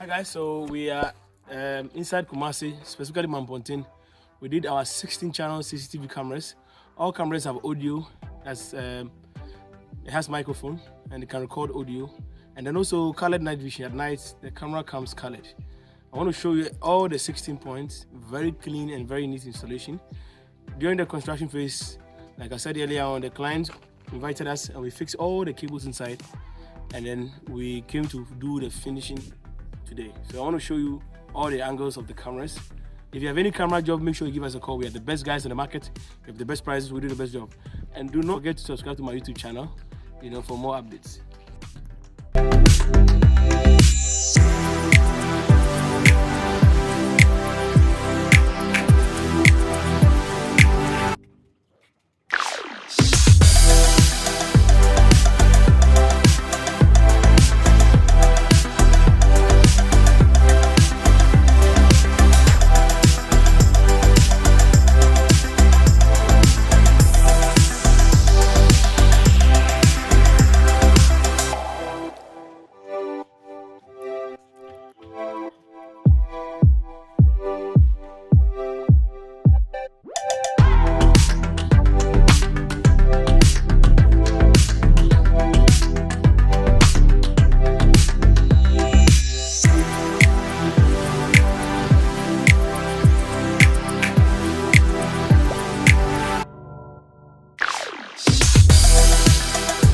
guys, so we are inside Kumasi, specifically Mamponteng. We did our 16-channel CCTV cameras. All cameras have audio, it has microphone, and it can record audio. And then also colored night vision. At night, the camera comes colored. I want to show you all the 16 points, very clean and very neat installation. During the construction phase, like I said earlier on, the client invited us and we fixed all the cables inside. And then we came to do the finishing today. So I want to show you all the angles of the cameras. If you have any camera job, make sure you give us a call. We are the best guys in the market. We have the best prices. We do the best job. And do not forget to subscribe to my YouTube channel, for more updates.